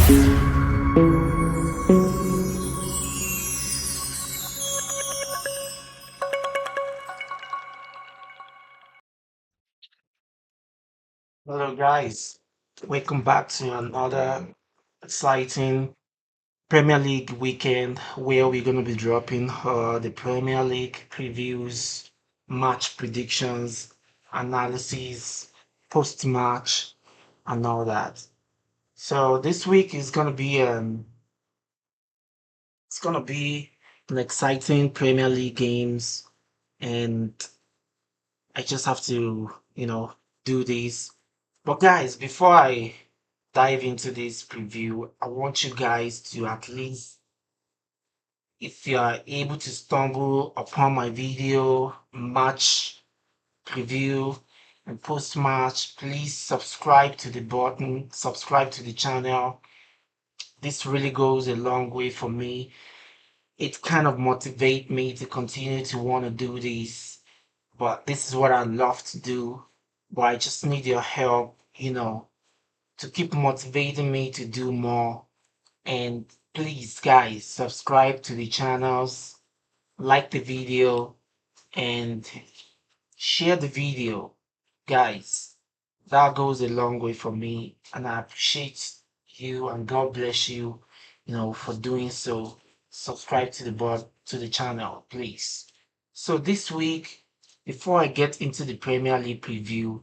Hello, guys. Welcome back to another exciting Premier League weekend where we're going to be dropping the Premier League previews, match predictions, analysis, post match, and all that. So this week is going to be it's going to be an exciting Premier League games, and I just have to do this. But guys, before I dive into this preview, I want you guys to at least, if you are able to stumble upon my video, match preview, and post match, please subscribe to the button, subscribe to the channel. This really goes a long way for me. It kind of motivates me to continue to want to do this. But this is what I love to do. But I just need your help, to keep motivating me to do more. And please, guys, subscribe to the channels, like the video, and share the video. Guys, that goes a long way for me, and I appreciate you, and God bless you, for doing so. Subscribe to the channel, please. So this week, before I get into the Premier League preview,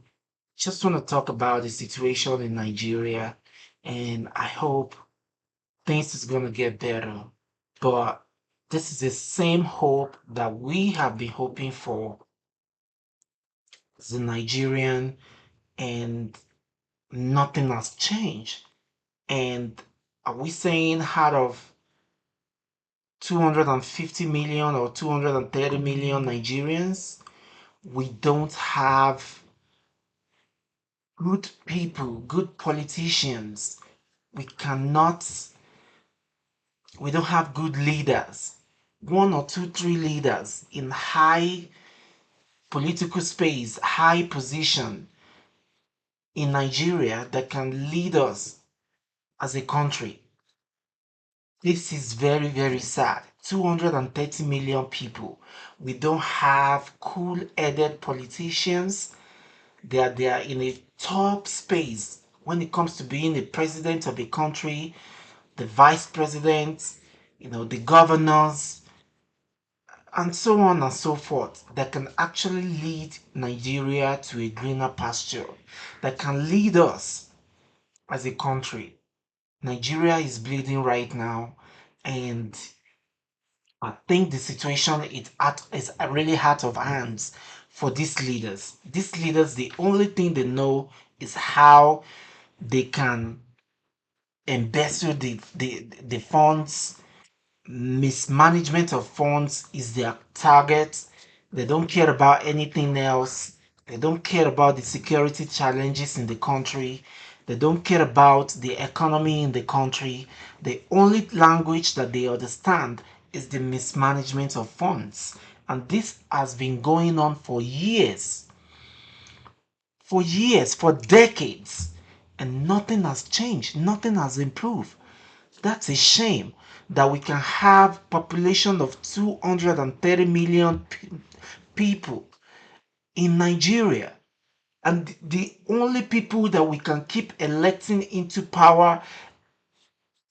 just want to talk about the situation in Nigeria, and I hope things is gonna get better. But this is the same hope that we have been hoping for as a Nigerian, and nothing has changed. And are we saying out of 250 million or 230 million Nigerians, we don't have good people, good politicians? We cannot, we don't have good leaders. One or two, three leaders in high political space, high position in Nigeria that can lead us as a country. This is very, very sad. 230 million people. We don't have cool-headed politicians. They are in a top space when it comes to being the president of the country, the vice president, the governors, and so on and so forth, that can actually lead Nigeria to a greener pasture, that can lead us as a country. Nigeria is bleeding right now, and I think the situation is really out of hands for these leaders. These leaders, the only thing they know is how they can embezzle the funds. Mismanagement of funds is their target. They don't care about anything else. They don't care about the security challenges in the country. They don't care about the economy in the country. The only language that they understand is the mismanagement of funds. And this has been going on for years, for decades. And nothing has changed. Nothing has improved. That's a shame that we can have population of 230 million people in Nigeria, and the only people that we can keep electing into power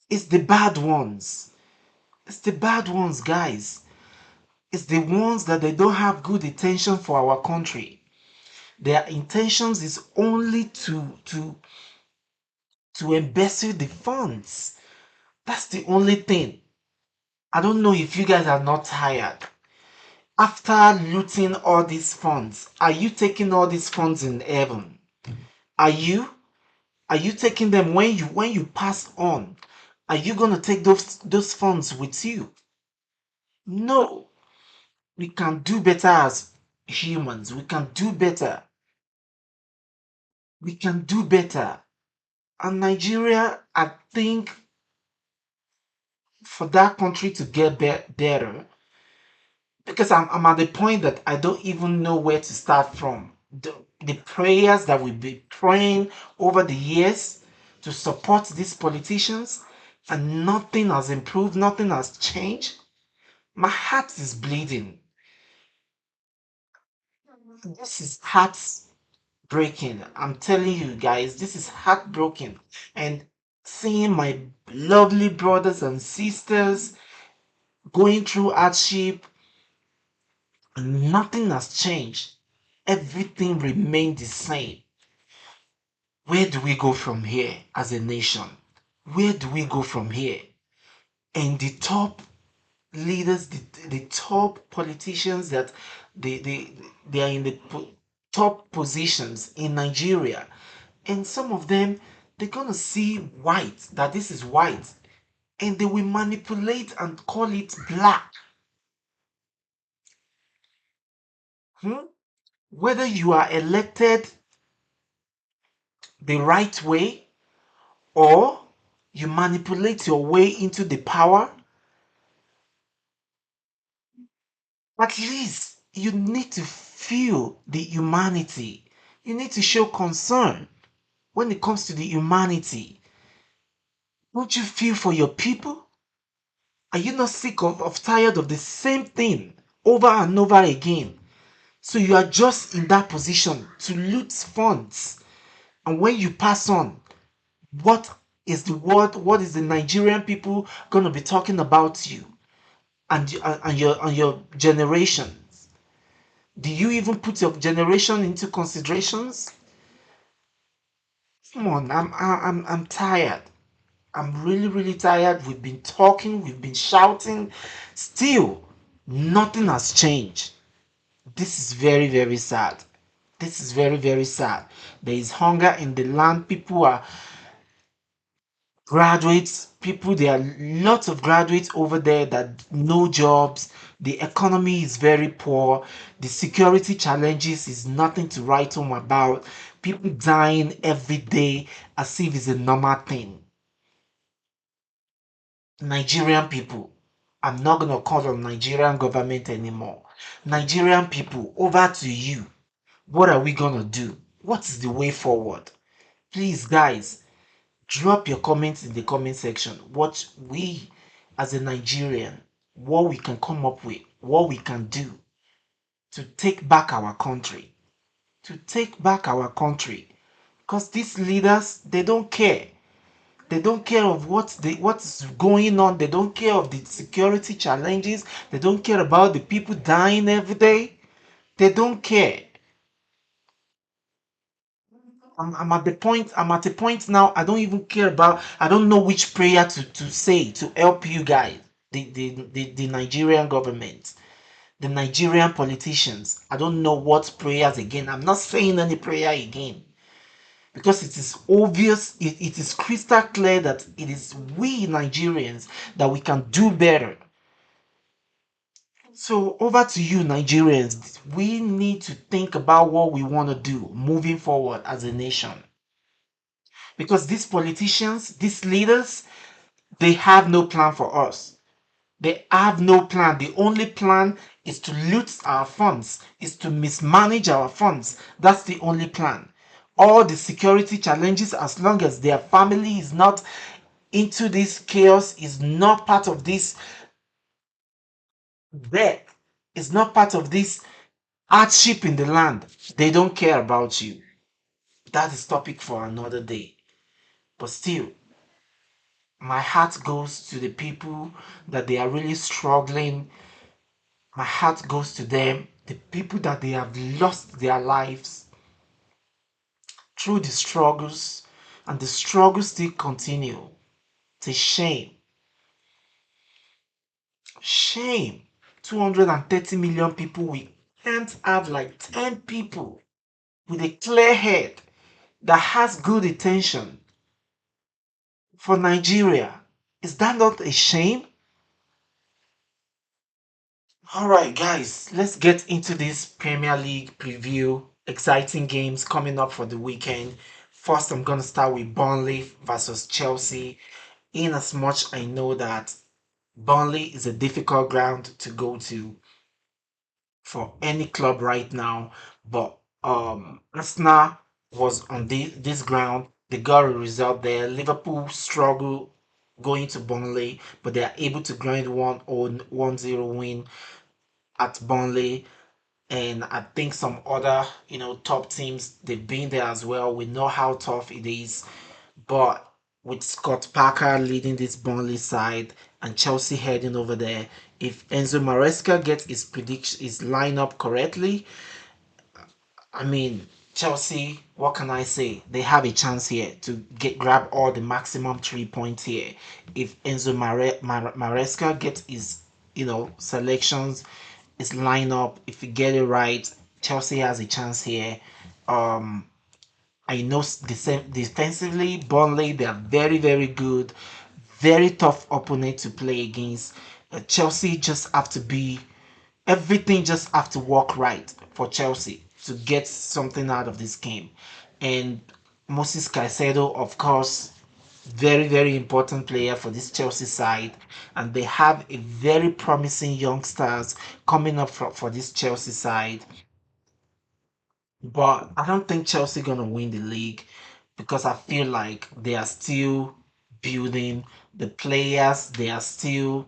is the bad ones. It's the bad ones, guys. It's the ones that they don't have good intention for our country. Their intentions is only to embezzle the funds. That's the only thing. I don't know if you guys are not tired. After looting all these funds, are you taking all these funds in heaven? Are you? Are you taking them when you pass on? Are you gonna take those funds with you? No. We can do better as humans. We can do better. We can do better. And Nigeria, I think for that country to get better, because I'm at the point that I don't even know where to start from. The prayers that we've been praying over the years to support these politicians, and nothing has improved, nothing has changed. My heart is bleeding. This is heartbreaking. I'm telling you guys, this is heartbroken. And seeing my lovely brothers and sisters going through hardship, nothing has changed. Everything remained the same. Where do we go from here as a nation? Where do we go from here? And the top leaders, the top politicians that they are in the top positions in Nigeria, and some of them, they're gonna see white, that this is white, and they will manipulate and call it black. Hmm? Whether you are elected the right way or you manipulate your way into the power, at least you need to feel the humanity. You need to show concern when it comes to the humanity. Don't you feel for your people? Are you not sick of tired of the same thing over and over again? So you are just in that position to loot funds. And when you pass on, what is the word? What is the Nigerian people gonna be talking about you and your generations? Do you even put your generation into considerations? Come on, I'm tired. I'm really, really tired. We've been talking, we've been shouting. Still, nothing has changed. This is very, very sad. This is very, very sad. There is hunger in the land. People are graduates. People, there are lots of graduates over there that no jobs. The economy is very poor. The security challenges is nothing to write home about. People dying every day as if it's a normal thing. Nigerian people, I'm not going to call on Nigerian government anymore. Nigerian people, over to you. What are we going to do? What is the way forward? Please, guys, drop your comments in the comment section. What we, as a Nigerian, what we can come up with, what we can do to take back our country. To take back our country. Because these leaders, they don't care. They don't care of what's going on. They don't care of the security challenges. They don't care about the people dying every day. They don't care. I'm at the point. I'm at a point now. I don't even care about. I don't know which prayer to say to help you guys. The Nigerian government, the Nigerian politicians. I don't know what prayers again. I'm not saying any prayer again. Because it is obvious, it is crystal clear that it is we Nigerians that we can do better. So over to you Nigerians. We need to think about what we want to do moving forward as a nation. Because these politicians, these leaders, they have no plan for us. They have no plan. The only plan is to loot our funds, is to mismanage our funds. That's the only plan. All the security challenges, as long as their family is not into this chaos, is not part of this death, is not part of this hardship in the land, they don't care about you. That is topic for another day. But still, my heart goes to the people that they are really struggling. My heart goes to them, the people that they have lost their lives through the struggles, and the struggles still continue. It's a shame. Shame. 230 million people. We can't have like 10 people with a clear head that has good intention for Nigeria. Is that not a shame? All right, guys, let's get into this Premier League preview. Exciting games coming up for the weekend. First, I'm going to start with Burnley versus Chelsea. In as much I know that Burnley is a difficult ground to go to for any club right now, but Arsenal was on this ground They got a result there. Liverpool struggle going to Burnley, but they are able to grind 1-0 win at Burnley. And I think some other, top teams, they've been there as well. We know how tough it is. But with Scott Parker leading this Burnley side and Chelsea heading over there, if Enzo Maresca gets his lineup correctly, I mean, Chelsea, what can I say? They have a chance here to grab all the maximum 3 points here. If Enzo Maresca gets his, selections, his lineup, if you get it right, Chelsea has a chance here. Um, I know defensively, Burnley, they are very, very good. Very tough opponent to play against. Chelsea just have to be everything just have to work right for Chelsea to get something out of this game. And Moses Caicedo, of course, very, very important player for this Chelsea side. And they have a very promising youngsters coming up for this Chelsea side. But I don't think Chelsea gonna win the league because I feel like they are still building the players. They are still,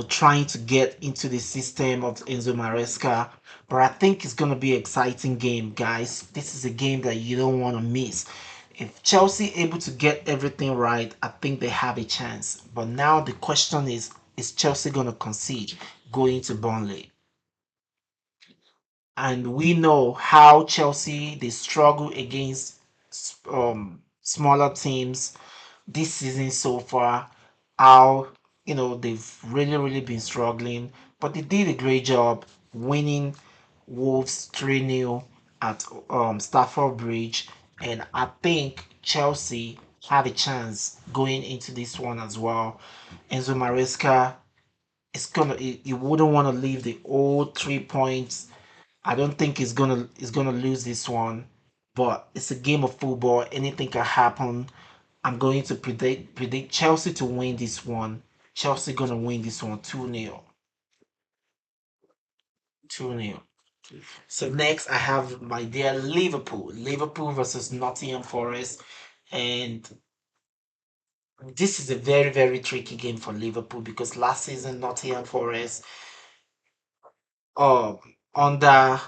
trying to get into the system of Enzo Maresca. But I think it's gonna be an exciting game, guys. This is a game that you don't want to miss. If Chelsea able to get everything right, I think they have a chance. But now the question is Chelsea gonna concede going to Burnley? And we know how Chelsea they struggle against smaller teams this season so far. How they've really been struggling, but they did a great job winning Wolves 3-0 at Stafford Bridge, and I think Chelsea have a chance going into this one as well. Enzo Maresca is gonna you wouldn't want to leave the old 3 points. I don't think he's gonna lose this one, but it's a game of football. Anything can happen. I'm going to predict Chelsea to win this one. Chelsea gonna win this one 2-0. 2-0. So next I have my dear Liverpool. Liverpool versus Nottingham Forest. And this is a very, very tricky game for Liverpool because last season Nottingham Forest um under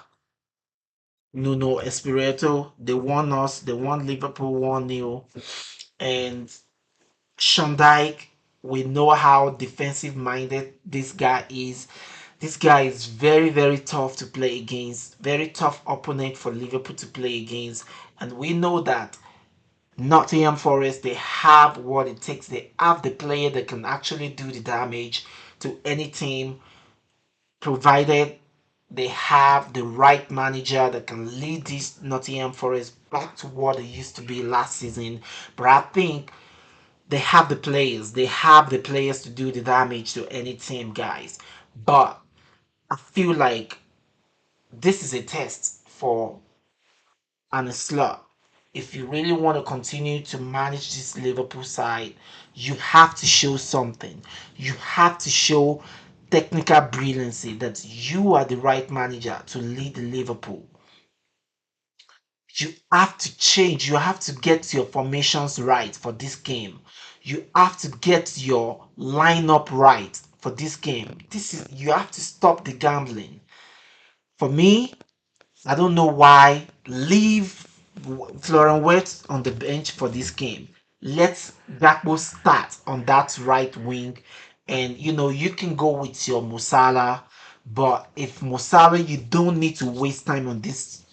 Nuno Espirito, they won Liverpool 1-0. And Sean Dyke, we know how defensive minded this guy is. This guy is very, very tough to play against, very tough opponent for Liverpool to play against. And we know that Nottingham Forest, they have what it takes. They have the player that can actually do the damage to any team, provided they have the right manager that can lead this Nottingham Forest back to what it used to be last season. But I think they have the players. They have the players to do the damage to any team, guys. But I feel like this is a test for an slot. If you really want to continue to manage this Liverpool side, you have to show something. You have to show technical brilliancy that you are the right manager to lead Liverpool. You have to change. You have to get your formations right for this game. You have to get your lineup right for this game. You have to stop the gambling. For me, I don't know why. Leave Florian Wirtz on the bench for this game. Let Gakpo start on that right wing, and you can go with your Musala. But if Musala, you don't need to waste time on these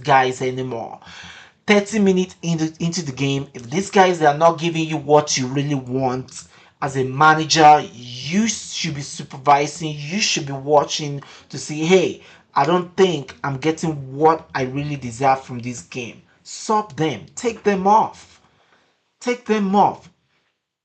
guys anymore. 30 minutes into the game, if these guys are not giving you what you really want as a manager, you should be supervising, you should be watching to see, hey, I don't think I'm getting what I really deserve from this game. Sub them, take them off, take them off.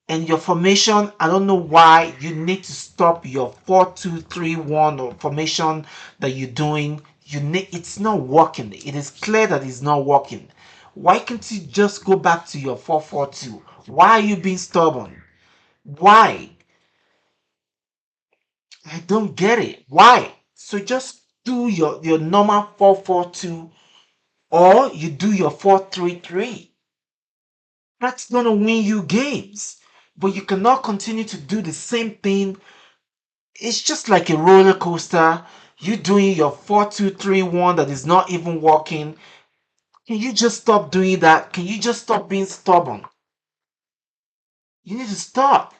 And your formation, I don't know why you need to stop your 4-2-3-1 or formation that you're doing. It's not working. It is clear that it's not working. Why can't you just go back to your 4-4-2? Why are you being stubborn? Why? I don't get it. Why? So just do your normal 4-4-2, or you do your 4-3-3. That's gonna win you games. But you cannot continue to do the same thing. It's just like a roller coaster. You doing your 4-2-3-1 that is not even working. Can you just stop doing that? Can you just stop being stubborn? You need to stop.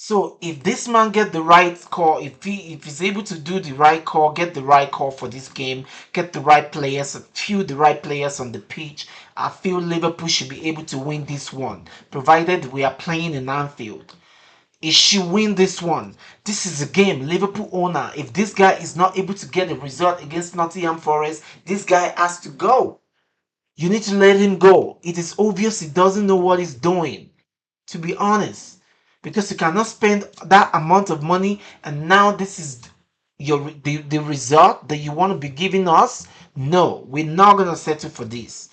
So if this man get the right call, if he's able to do the right call, get the right call for this game, get the right players, few the right players on the pitch, I feel Liverpool should be able to win this one, provided we are playing in Anfield. It should win this one. This is a game, Liverpool owner. If this guy is not able to get a result against Nottingham Forest, this guy has to go. You need to let him go. It is obvious he doesn't know what he's doing, to be honest. Because you cannot spend that amount of money and now this is the result that you want to be giving us. No, we're not gonna settle for this.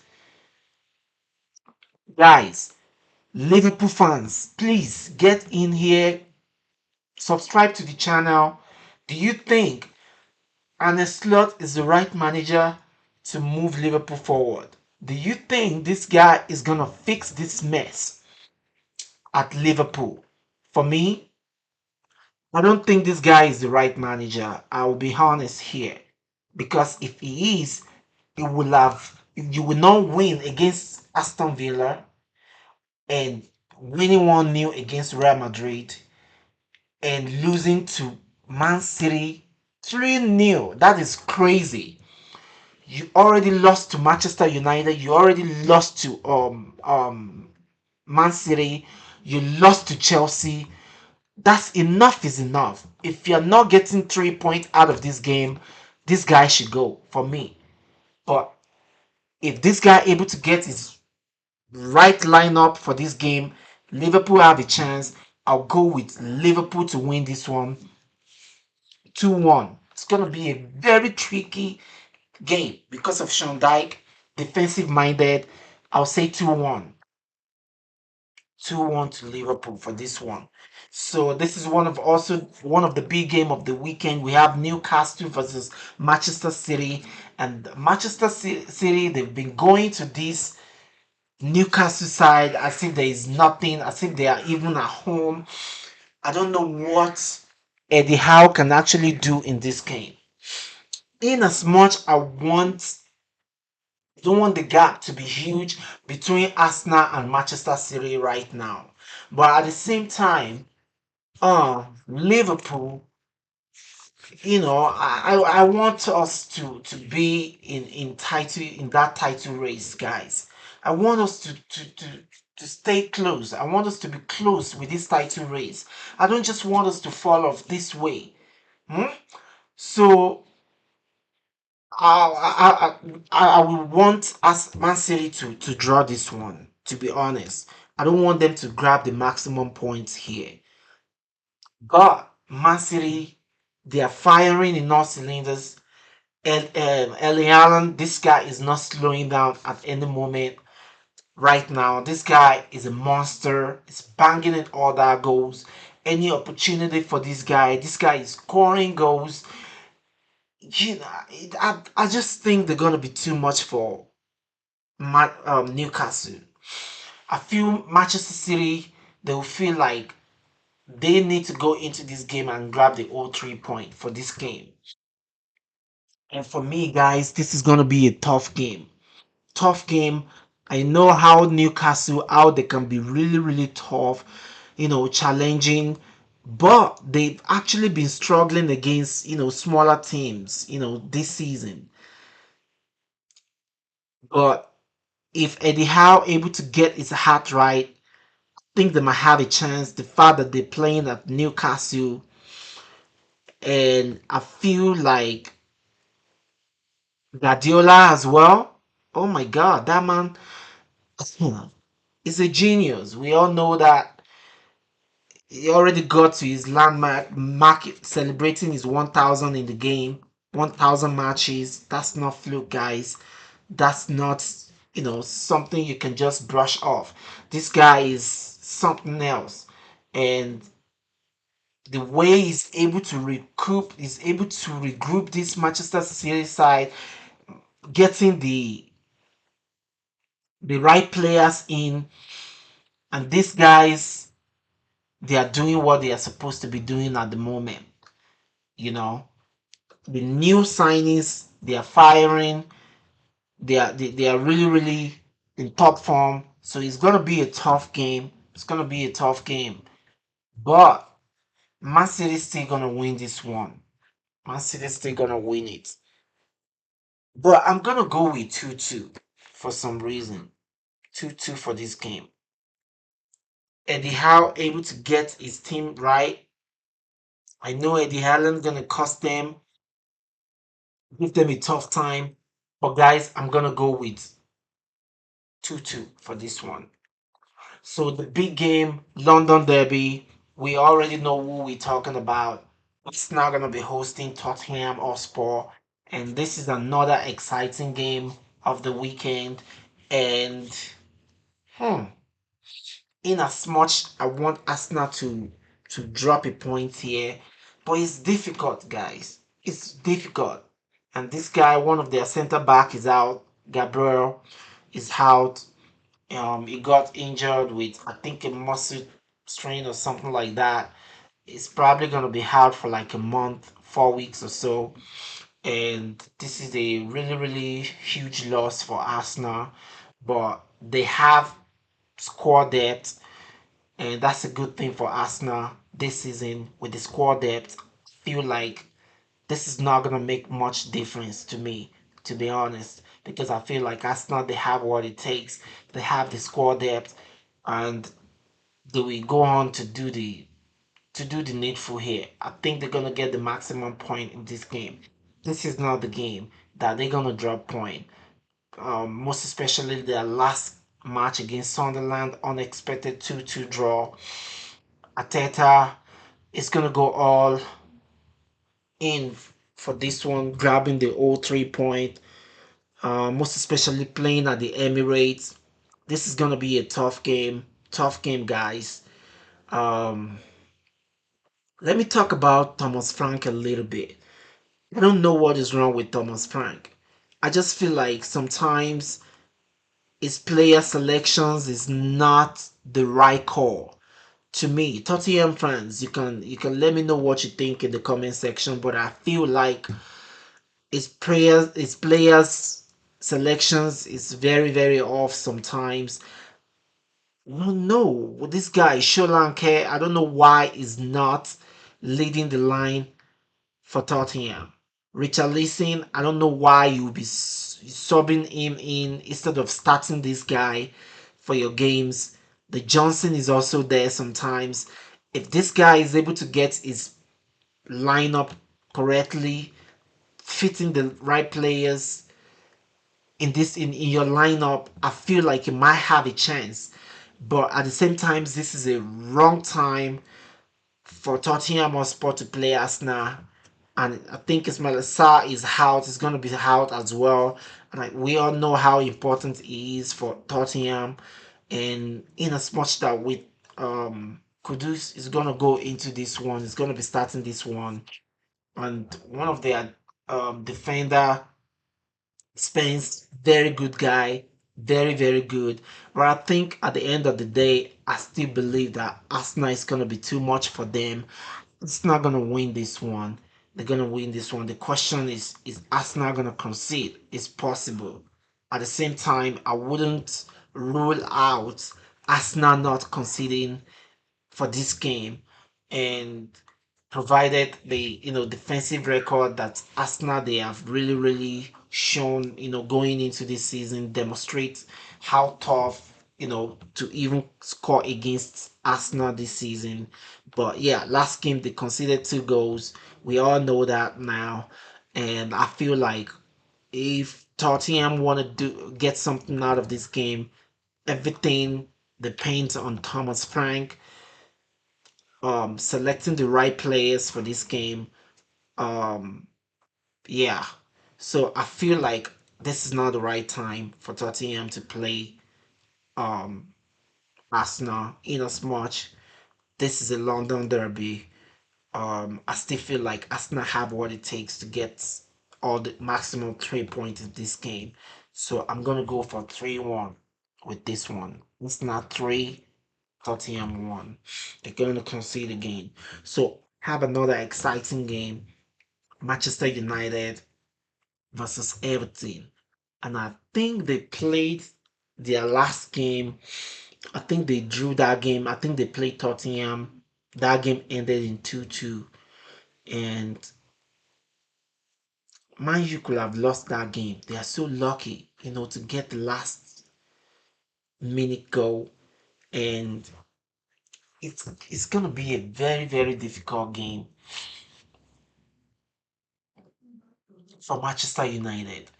Guys, Liverpool fans, please get in here, subscribe to the channel. Do you think Arne Slot is the right manager to move Liverpool forward? Do you think this guy is gonna fix this mess at Liverpool? For me, I don't think this guy is the right manager. I will be honest here. Because if he is, you will not win against Aston Villa and winning 1-0 against Real Madrid and losing to Man City 3-0. That is crazy. You already lost to Manchester United. You already lost to Man City. You lost to Chelsea. That's enough is enough. If you're not getting 3 points out of this game, this guy should go for me. But if this guy able to get his right lineup for this game, Liverpool have a chance. I'll go with Liverpool to win this one 2-1. It's gonna be a very tricky game because of Sean Dyke, defensive minded. I'll say 2-1. 2-1 to Liverpool for this one. So this is one of the big game of the weekend. We have Newcastle versus Manchester City, and Manchester City, they've been going to this Newcastle side as if there is nothing, as if they are even at home. I don't know what Eddie Howe can actually do in this game. In as much don't want the gap to be huge between Arsenal and Manchester City right now. But at the same time, Liverpool, I want us to be in that title race, guys. I want us to stay close. I want us to be close with this title race. I don't just want us to fall off this way. Hmm? So I will want us Man City to draw this one. To be honest, I don't want them to grab the maximum points here. But Man City, they are firing in all cylinders. And Erling Haaland, this guy is not slowing down at any moment right now. This guy is a monster. He's banging in all that goals. Any opportunity for this guy is scoring goals. I just think they're gonna be too much for Newcastle. I feel Manchester City, they will feel like they need to go into this game and grab the all 3 point for this game. And for me, guys, this is gonna be a tough game. Tough game. I know how Newcastle, how they can be really, really tough, challenging. But they've actually been struggling against, smaller teams, this season. But if Eddie Howe able to get his heart right, I think they might have a chance. The fact that they're playing at Newcastle, and I feel like Guardiola as well. Oh my God, that man is a genius. We all know that he already got to his landmark market celebrating his 1,000 in the game, 1,000 matches. That's not fluke, guys. That's not, something you can just brush off. This guy is something else. And the way he's able to regroup this Manchester City side, getting the right players in, and these guys, they are doing what they are supposed to be doing at the moment. You know, the new signings, they are firing. They are really really in top form. So it's gonna be a tough game. It's gonna be a tough game. But Man City's still gonna win this one. Man City's still gonna win it. But I'm gonna go with 2-2 for some reason. 2-2 for this game. Eddie Howe able to get his team right. I know Eddie Allen's gonna cost them, give them a tough time. But guys, I'm gonna go with 2-2 for this one. So the big game, London Derby, we already know who we're talking about. It's now gonna be hosting Tottenham Hotspur, and this is another exciting game of the weekend. And hmm, in as much I want Arsenal to drop a point here, but it's difficult, guys. It's difficult. And this guy, one of their center back is out. Gabriel is out. He got injured with I think a muscle strain or something like that. It's probably gonna be out for like a month, 4 weeks or so. And this is a really, really huge loss for Arsenal. But they have squad depth, and that's a good thing for Arsenal this season with the squad depth. I feel like this is not gonna make much difference to me, to be honest, because I feel like Arsenal they have what it takes. They have the squad depth, and they will go on to do the needful here. I think they're gonna get the maximum point in this game. This is not the game that they're gonna drop point. Most especially their last match against Sunderland, unexpected 2-2 draw. Ateta is gonna go all in for this one, grabbing the all 3 point. Most especially playing at the Emirates. This is gonna be a tough game, guys. Um, Let me talk about Thomas Frank a little bit. I don't know what is wrong with Thomas Frank. I just feel like sometimes his player selections is not the right call. To me, Tottenham fans, you can let me know what you think in the comment section, but I feel like his players selections is very very off sometimes. No, this guy Sholanke, I don't know why he's not leading the line for Tottenham. Richarlison, I don't know why you would be subbing him in instead of starting this guy for your games. The Johnson is also there sometimes. If this guy is able to get his lineup correctly, fitting the right players in your lineup, I feel like you might have a chance. But at the same time, this is a wrong time for Tottenham Hotspur to play Arsenal. And I think Ismail Sarr is out. He's going to be out as well. And we all know how important he is for Tottenham. And in as much that with Kudus is going to go into this one, he's going to be starting this one. And one of their defender, Spence, very good guy, very very good. But I think at the end of the day, I still believe that Arsenal is gonna be too much for them. It's not gonna win this one. They're gonna win this one. The question is Arsenal gonna concede? It's possible. At the same time, I wouldn't rule out Arsenal not conceding for this game, and provided the defensive record that Arsenal they have really really shown going into this season demonstrates how tough to even score against Arsenal this season. But yeah, last game they conceded 2 goals. We all know that now, and I feel like if Tottenham want to get something out of this game, everything depends on Thomas Frank selecting the right players for this game. Um, yeah. So I feel like this is not the right time for Tottenham to play um Arsenal in as much. This is a London derby. I still feel like Arsenal have what it takes to get all the maximum 3 points in this game. So I'm gonna go for 3-1 with this one. It's not three, Tottenham one. They're going to concede again. So have another exciting game. Manchester United versus Everton. And I think they played their last game. I think they drew that game. I think they played Tottenham. That game ended in 2-2. And Man U could have lost that game. They are so lucky, to get the last minute goal. And it's gonna be a very, very difficult game for Manchester United.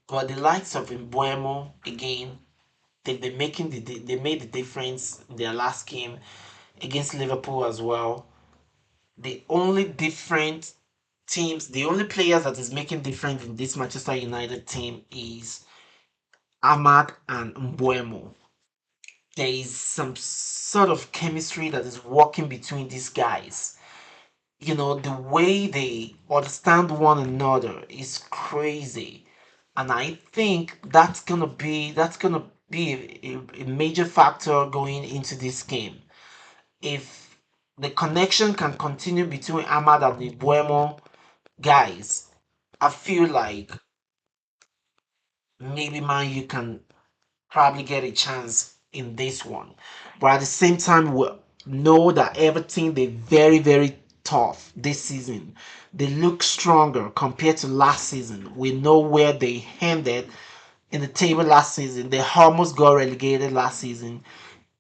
But the likes of Mbuemo again, they made the difference in their last game against Liverpool as well. The only different the only players that is making difference in this Manchester United team is Ahmad and Mbuemo. There is some sort of chemistry that is working between these guys. The way they understand one another is crazy. And I think that's gonna be a major factor going into this game. If the connection can continue between Ahmad and the Buemo guys, I feel like maybe Man you can probably get a chance in this one. But at the same time, we know that everything they very, very tough this season. They look stronger compared to last season. We know where they ended in the table last season. They almost got relegated last season.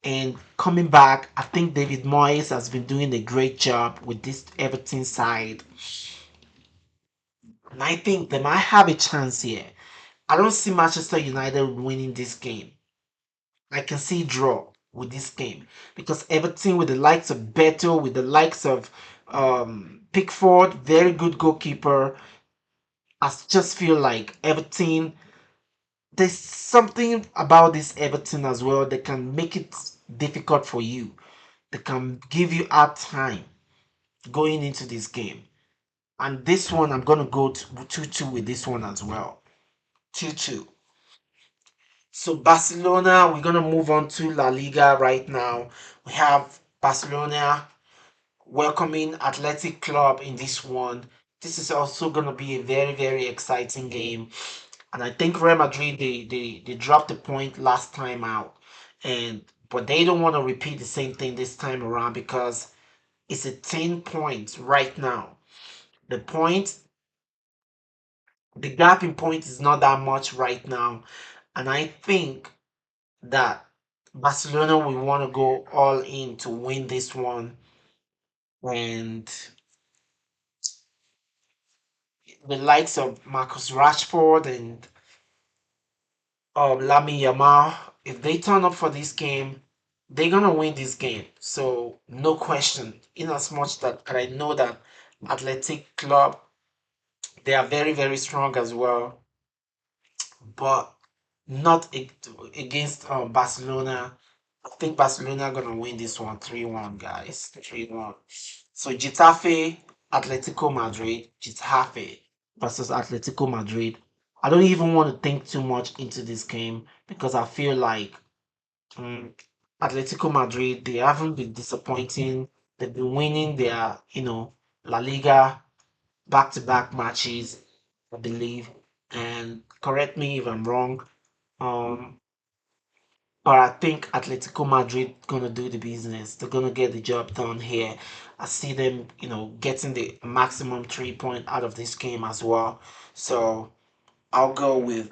And coming back, I think David Moyes has been doing a great job with this Everton side. And I think they might have a chance here. I don't see Manchester United winning this game. I can see draw with this game because Everton with the likes of Beto, with the likes of Pickford, very good goalkeeper. I just feel like Everton. There's something about this Everton as well that can make it difficult for you. They can give you hard time going into this game. And this one, I'm gonna go to 2-2 with this one as well. 2-2. So Barcelona, we're gonna move on to La Liga right now. We have Barcelona welcoming Athletic Club in this one. This is also gonna be a very, very exciting game. And I think Real Madrid they dropped the point last time out. But they don't want to repeat the same thing this time around because it's a 10 points right now. The point, the gap in point is not that much right now. And I think that Barcelona will want to go all in to win this one. And the likes of Marcus Rashford and Lamine Yamal, if they turn up for this game, they're gonna win this game. So no question. In as much that I know that Athletic Club, they are very, very strong as well, but not against Barcelona. I think Barcelona are gonna win this one 3-1, guys. 3-1. So Getafe, Atletico Madrid, Getafe versus Atletico Madrid. I don't even want to think too much into this game because I feel like um, Atletico Madrid, they haven't been disappointing. They've been winning their, La Liga back-to-back matches, I believe. And correct me if I'm wrong. Um, but I think Atletico Madrid gonna do the business. They're gonna get the job done here. I see them, getting the maximum 3 point out of this game as well. So I'll go with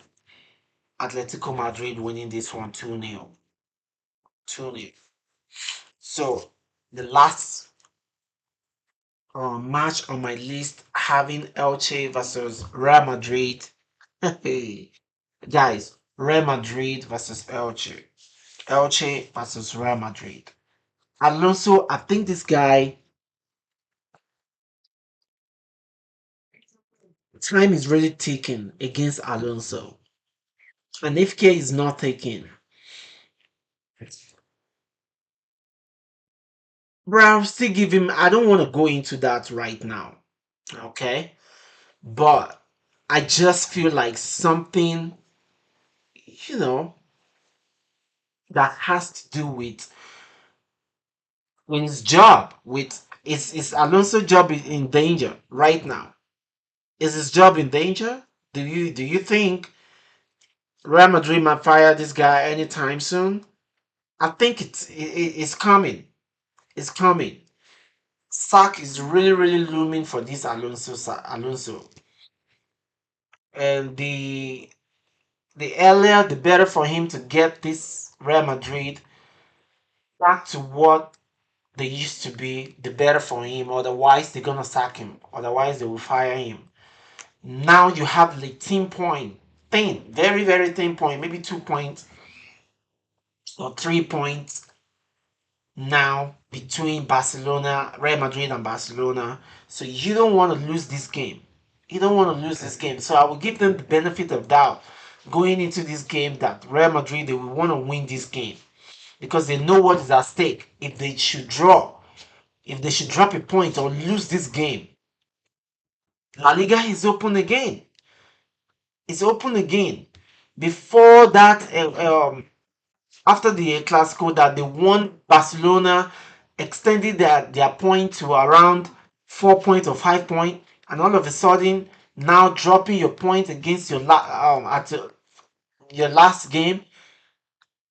Atletico Madrid winning this one 2-0. 2-0. So the last match on my list having Elche versus Real Madrid. Hey, guys, Real Madrid versus Elche. Elche versus Real Madrid. Alonso, I think this guy, time is really ticking against Alonso. And if K is not taken, bro, I'll still give him. I don't want to go into that right now. Okay? But I just feel like something, you know, that has to do with his job. With is Alonso's job in danger right now? Is his job in danger? Do you think Real Madrid might fire this guy anytime soon? I think it's coming. It's coming. Sack is really looming for this Alonso, and the earlier the better for him to get this Real Madrid back to what they used to be, the better for him. Otherwise, they're gonna sack him. Otherwise, they will fire him. Now you have the 10 point thing, very thin point, maybe 2 points or 3 points now between Barcelona, Real Madrid, and Barcelona. So you don't want to lose this game. You don't want to lose this game. So I will give them the benefit of doubt going into this game that Real Madrid they will want to win this game because they know what is at stake. If they should draw, if they should drop a point or lose this game, La Liga is open again. It's open again. Before that, after the Clasico that they won, Barcelona extended their point to around 4 points or 5 points, and all of a sudden now dropping your point against your last game.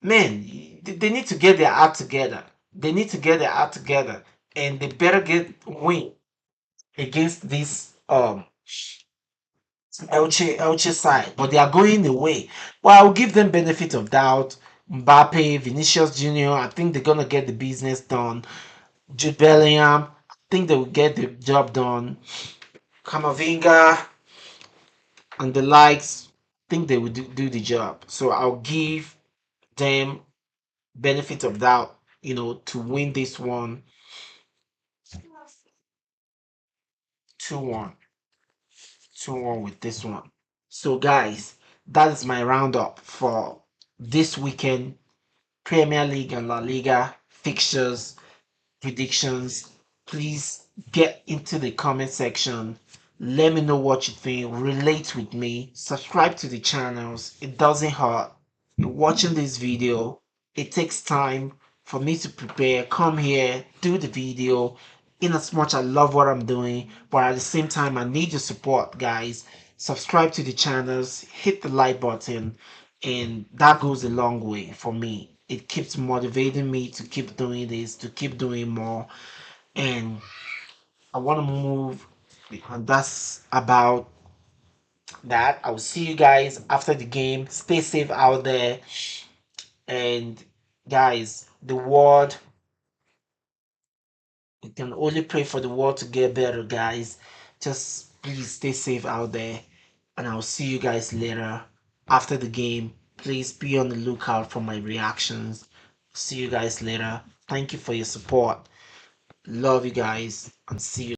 Man, they need to get their act together. They need to get their act together, and they better get win against this Elche side, but they are going away. Well, I'll give them benefit of doubt. Mbappe, Vinicius Junior, I think they're gonna get the business done. Jude Bellingham, I think they will get the job done. Kamavinga and the likes, I think they will do the job. So I'll give them benefit of doubt, to win this one 2-1. 2-1 with this one. So guys, that is my roundup for this weekend Premier League and La Liga fixtures, predictions. Please get into the comment section. Let me know what you think. Relate with me. Subscribe to the channels. It doesn't hurt. You're watching this video. It takes time for me to prepare. Come here, do the video. In as much I love what I'm doing, but at the same time I need your support, guys. Subscribe to the channels, hit the like button, and that goes a long way for me. It keeps motivating me to keep doing this, to keep doing more, and I want to move. And that's about that. I will see you guys after the game. Stay safe out there, and guys, the world, we can only pray for the world to get better, guys. Just please stay safe out there, and I'll see you guys later after the game. Please be on the lookout for my reactions. See you guys later. Thank you for your support. Love you guys, and see you.